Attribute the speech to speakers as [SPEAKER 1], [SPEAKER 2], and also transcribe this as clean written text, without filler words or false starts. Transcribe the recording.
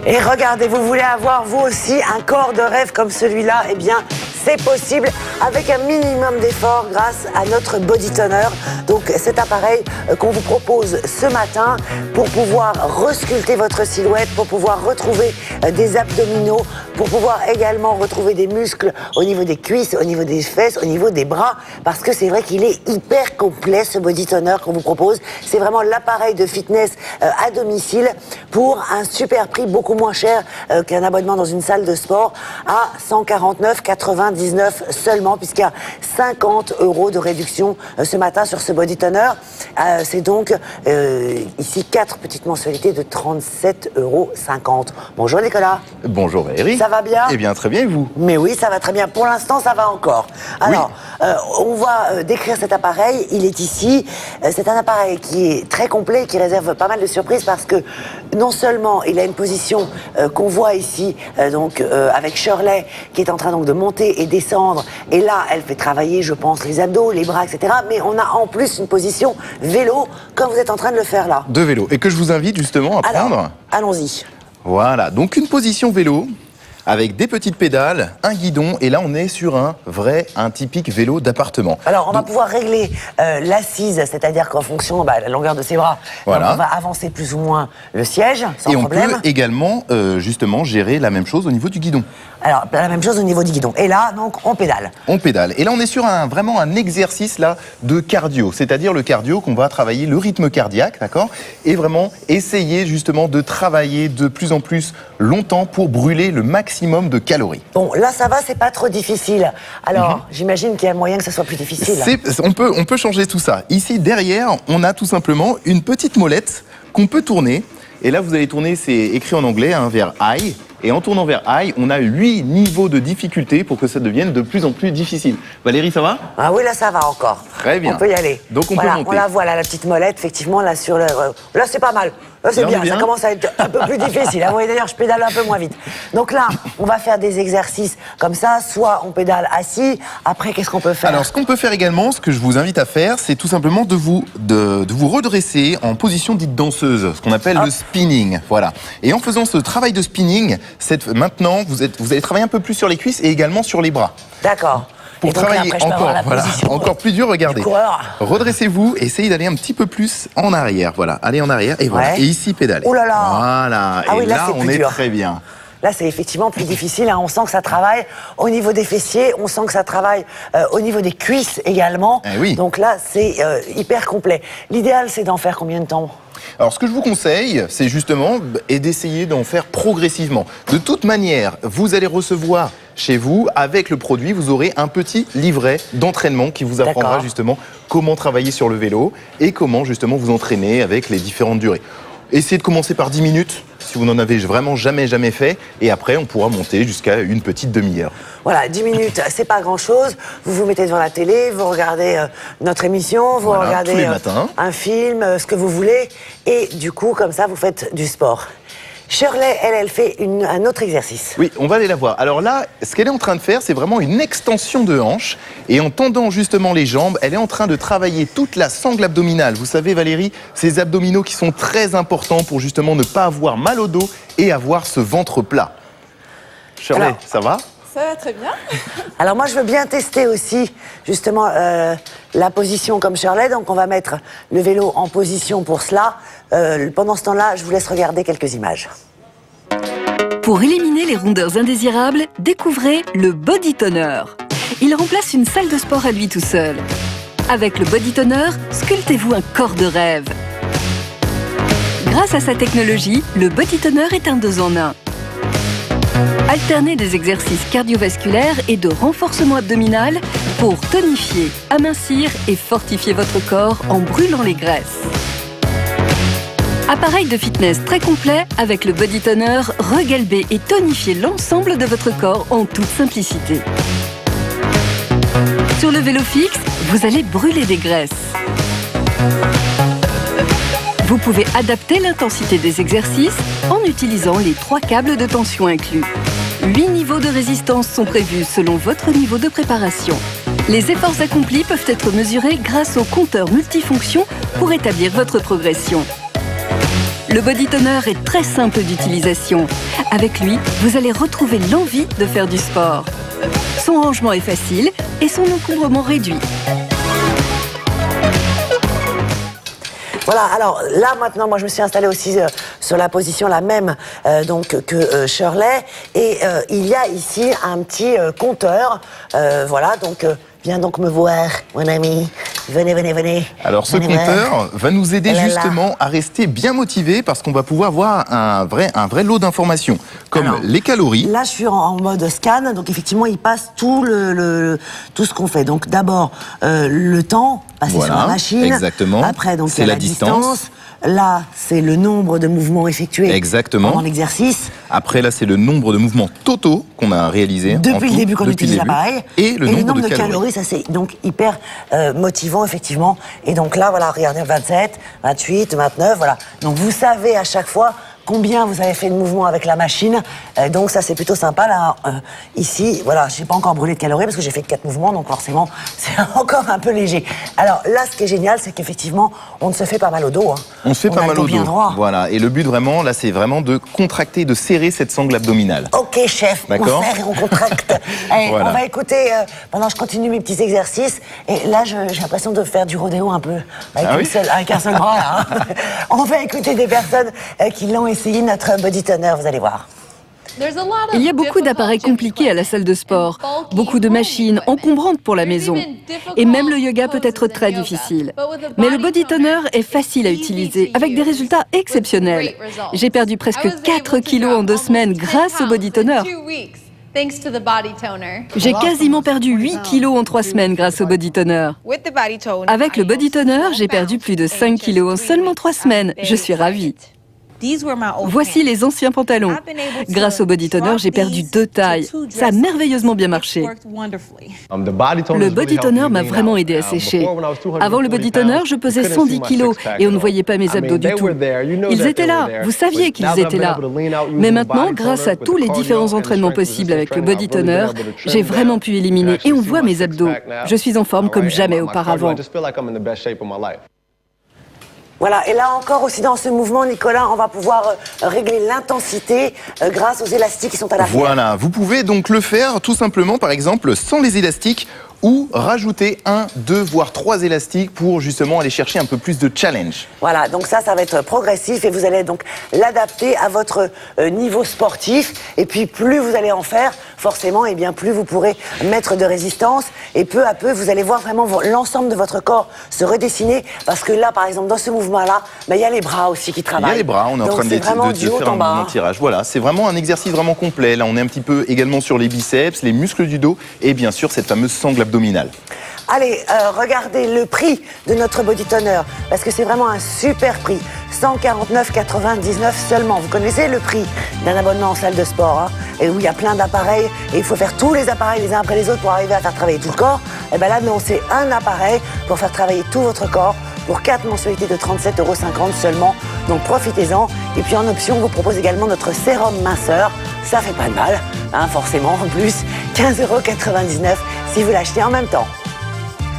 [SPEAKER 1] Et regardez, vous voulez avoir vous aussi un corps de rêve comme celui-là? Eh bien, c'est possible avec un minimum d'effort grâce à notre Body Toner. Donc cet appareil qu'on vous propose ce matin pour pouvoir resculpter votre silhouette, pour pouvoir retrouver des abdominaux, pour pouvoir également retrouver des muscles au niveau des cuisses, au niveau des fesses, au niveau des bras. Parce que c'est vrai qu'il est hyper complet ce Body Toner qu'on vous propose. C'est vraiment l'appareil de fitness à domicile pour un super prix beaucoup moins cher qu'un abonnement dans une salle de sport à 149,99 seulement, puisqu'il y a 50 € de réduction ce matin sur ce Body Toner. C'est donc ici 4 petites mensualités de 37,50 €. Bonjour Nicolas.
[SPEAKER 2] Bonjour Valérie.
[SPEAKER 1] Ça va bien?
[SPEAKER 2] Eh bien très bien, et vous?
[SPEAKER 1] Mais oui, ça va très bien. Pour l'instant, ça va encore. Alors, on va décrire cet appareil. Il est ici. C'est un appareil qui est très complet et qui réserve pas mal de surprises parce que non seulement il a une position qu'on voit ici, avec Shirley qui est en train donc de monter et descendre. Et là, elle fait travailler, je pense, les abdos, les bras, etc. Mais on a en plus une position vélo, comme vous êtes en train de le faire là.
[SPEAKER 2] De vélo. Et que je vous invite justement à prendre.
[SPEAKER 1] Alors, allons-y.
[SPEAKER 2] Voilà, donc une position vélo avec des petites pédales, un guidon, et là on est sur un typique vélo d'appartement.
[SPEAKER 1] Alors on va pouvoir régler l'assise, c'est-à-dire qu'en fonction de la longueur de ses bras,
[SPEAKER 2] voilà.
[SPEAKER 1] on va avancer plus ou moins le siège, sans
[SPEAKER 2] et
[SPEAKER 1] problème.
[SPEAKER 2] Et on peut également justement gérer la même chose au niveau du guidon.
[SPEAKER 1] Alors, la même chose au niveau du guidon. Et là, donc, on pédale.
[SPEAKER 2] On pédale. Et là, on est sur vraiment un exercice là de cardio. C'est-à-dire le cardio qu'on va travailler le rythme cardiaque, d'accord? Et vraiment essayer justement de travailler de plus en plus longtemps pour brûler le maximum de calories.
[SPEAKER 1] Bon, là, ça va, c'est pas trop difficile. Alors, j'imagine qu'il y a moyen que ce soit plus difficile.
[SPEAKER 2] On peut changer tout ça. Ici, derrière, on a tout simplement une petite molette qu'on peut tourner. Et là, vous allez tourner, c'est écrit en anglais, vers high. Et en tournant vers high, on a 8 niveaux de difficulté pour que ça devienne de plus en plus difficile. Valérie, ça va?
[SPEAKER 1] Ah oui, là, ça va encore.
[SPEAKER 2] Très bien.
[SPEAKER 1] On peut y aller.
[SPEAKER 2] Donc, on peut monter.
[SPEAKER 1] On la voit, là, la petite molette, effectivement, là, sur le... Là, c'est pas mal. Là, c'est bien. Ça commence à être un peu plus difficile. Vous voyez, d'ailleurs, je pédale un peu moins vite. Donc là, on va faire des exercices comme ça. Soit on pédale assis. Après, qu'est-ce qu'on peut faire?
[SPEAKER 2] Alors, ce qu'on peut faire également, ce que je vous invite à faire, c'est tout simplement de vous redresser en position dite danseuse, ce qu'on appelle le spinning. Voilà. Et en faisant ce travail de spinning, maintenant, vous allez travailler un peu plus sur les cuisses et également sur les bras.
[SPEAKER 1] D'accord.
[SPEAKER 2] Pour travailler encore plus dur, regardez. Redressez-vous, essayez d'aller un petit peu plus en arrière. Voilà, allez en arrière et voilà. Et ici, pédalez.
[SPEAKER 1] Oh là là.
[SPEAKER 2] Voilà.
[SPEAKER 1] Ah oui,
[SPEAKER 2] là on est très bien.
[SPEAKER 1] Là, c'est effectivement plus difficile. On sent que ça travaille au niveau des fessiers, on sent que ça travaille au niveau des cuisses également.
[SPEAKER 2] Oui.
[SPEAKER 1] Donc là, c'est hyper complet. L'idéal, c'est d'en faire combien de temps?
[SPEAKER 2] Alors, ce que je vous conseille, c'est justement d'essayer d'en faire progressivement. De toute manière, vous allez recevoir chez vous, avec le produit, vous aurez un petit livret d'entraînement qui vous apprendra justement comment travailler sur le vélo et comment justement vous entraîner avec les différentes durées. Essayez de commencer par 10 minutes, si vous n'en avez vraiment jamais fait, et après on pourra monter jusqu'à une petite demi-heure.
[SPEAKER 1] Voilà, 10 minutes, c'est pas grand-chose. Vous vous mettez devant la télé, vous regardez notre émission, vous regardez un film, ce que vous voulez, et du coup, comme ça, vous faites du sport. Shirley, elle fait un autre exercice.
[SPEAKER 2] Oui, on va aller la voir. Alors là, ce qu'elle est en train de faire, c'est vraiment une extension de hanche. Et en tendant justement les jambes, elle est en train de travailler toute la sangle abdominale. Vous savez, Valérie, ces abdominaux qui sont très importants pour justement ne pas avoir mal au dos et avoir ce ventre plat. Shirley, ça va?
[SPEAKER 3] Ça va très bien.
[SPEAKER 1] Alors moi, je veux bien tester aussi, justement, la position comme Shirley. Donc, on va mettre le vélo en position pour cela. Pendant ce temps-là, je vous laisse regarder quelques images.
[SPEAKER 4] Pour éliminer les rondeurs indésirables, découvrez le Body Toner. Il remplace une salle de sport à lui tout seul. Avec le Body Toner, sculptez-vous un corps de rêve. Grâce à sa technologie, le Body Toner est un 2 en 1. Alternez des exercices cardiovasculaires et de renforcement abdominal pour tonifier, amincir et fortifier votre corps en brûlant les graisses. Appareil de fitness très complet, avec le Body Toner, regalbez et tonifiez l'ensemble de votre corps en toute simplicité. Sur le vélo fixe, vous allez brûler des graisses. Vous pouvez adapter l'intensité des exercices en utilisant les 3 câbles de tension inclus. 8 niveaux de résistance sont prévus selon votre niveau de préparation. Les efforts accomplis peuvent être mesurés grâce au compteur multifonction pour établir votre progression. Le Body Toner est très simple d'utilisation. Avec lui, vous allez retrouver l'envie de faire du sport. Son rangement est facile et son encombrement réduit.
[SPEAKER 1] Voilà, alors là maintenant, moi je me suis installée aussi sur la position la même donc que Shirley, et il y a ici un petit compteur, voilà, donc viens donc me voir, mon ami, venez.
[SPEAKER 2] Alors ce compteur va nous aider justement à rester bien motivé parce qu'on va pouvoir voir un vrai lot d'informations, comme
[SPEAKER 1] alors,
[SPEAKER 2] les calories.
[SPEAKER 1] Là je suis en mode scan, donc effectivement il passe tout ce qu'on fait. Donc d'abord le temps passé sur la machine.
[SPEAKER 2] Exactement.
[SPEAKER 1] Après donc
[SPEAKER 2] c'est la distance.
[SPEAKER 1] Là, c'est le nombre de mouvements effectués pendant l'exercice.
[SPEAKER 2] Après, là, c'est le nombre de mouvements totaux qu'on a réalisés
[SPEAKER 1] depuis le début qu'on utilise l'appareil.
[SPEAKER 2] Et le nombre de
[SPEAKER 1] calories. Ça, c'est donc hyper motivant, effectivement. Et donc là, voilà, regardez, 27, 28, 29, voilà. Donc vous savez à chaque fois combien vous avez fait de mouvements avec la machine. Donc ça, c'est plutôt sympa. Là, ici, voilà, je n'ai pas encore brûlé de calories parce que j'ai fait que 4 mouvements, donc forcément, c'est encore un peu léger. Alors là, ce qui est génial, c'est qu'effectivement, on ne se fait pas mal au dos. Hein.
[SPEAKER 2] On se fait pas mal au dos.
[SPEAKER 1] Droit.
[SPEAKER 2] Voilà. Et le but, vraiment, là, c'est vraiment de contracter, de serrer cette sangle abdominale.
[SPEAKER 1] Ok, chef, on serre et on contracte. Allez, voilà. On va écouter, pendant que je continue mes petits exercices. Et là, j'ai l'impression de faire du rodéo un peu, avec un seul bras. Là, hein. On va écouter des personnes qui l'ont essayé, notre Body Toner, vous allez voir.
[SPEAKER 4] Il y a beaucoup d'appareils compliqués à la salle de sport, beaucoup de machines encombrantes pour la maison. Et même le yoga peut être très difficile. Mais le Body Toner est facile à utiliser, avec des résultats exceptionnels. J'ai perdu presque 4 kilos en 2 semaines grâce au Body Toner. J'ai quasiment perdu 8 kilos en 3 semaines grâce au Body Toner. Avec le Body Toner, j'ai perdu plus de 5 kilos en seulement 3 semaines. Je suis ravie. Voici les anciens pantalons. Grâce au Body Toner, j'ai perdu 2 tailles. Ça a merveilleusement bien marché. Le Body Toner m'a vraiment aidé à sécher. Avant le Body Toner, je pesais 110 kilos et on ne voyait pas mes abdos du tout. Ils étaient là, vous saviez qu'ils étaient là. Mais maintenant, grâce à tous les différents entraînements possibles avec le Body Toner, j'ai vraiment pu éliminer et on voit mes abdos. Je suis en forme comme jamais auparavant.
[SPEAKER 1] Voilà, et là encore aussi dans ce mouvement, Nicolas, on va pouvoir régler l'intensité grâce aux élastiques qui sont à l'arrière.
[SPEAKER 2] Voilà, vous pouvez donc le faire tout simplement, par exemple, sans les élastiques, ou rajouter 1, 2, voire 3 élastiques pour justement aller chercher un peu plus de challenge.
[SPEAKER 1] Voilà, donc ça va être progressif et vous allez donc l'adapter à votre niveau sportif. Et puis plus vous allez en faire, forcément, et bien plus vous pourrez mettre de résistance. Et peu à peu, vous allez voir vraiment l'ensemble de votre corps se redessiner. Parce que là, par exemple, dans ce mouvement-là, il y a les bras aussi qui travaillent.
[SPEAKER 2] Il y a les bras, on est en train de faire un mouvement de tirage. Voilà, c'est vraiment un exercice vraiment complet. Là, on est un petit peu également sur les biceps, les muscles du dos et bien sûr cette fameuse sangle abdominale.
[SPEAKER 1] Allez, regardez le prix de notre Body Toner, parce que c'est vraiment un super prix. 149,99 seulement. Vous connaissez le prix d'un abonnement en salle de sport, hein, et où il y a plein d'appareils, et il faut faire tous les appareils les uns après les autres pour arriver à faire travailler tout le corps. Et bien là, non, c'est un appareil pour faire travailler tout votre corps, pour 4 mensualités de 37,50 € seulement. Donc profitez-en. Et puis en option, on vous propose également notre sérum minceur. Ça fait pas de mal, hein, forcément, en plus, 15,99 € si vous l'achetez en même temps.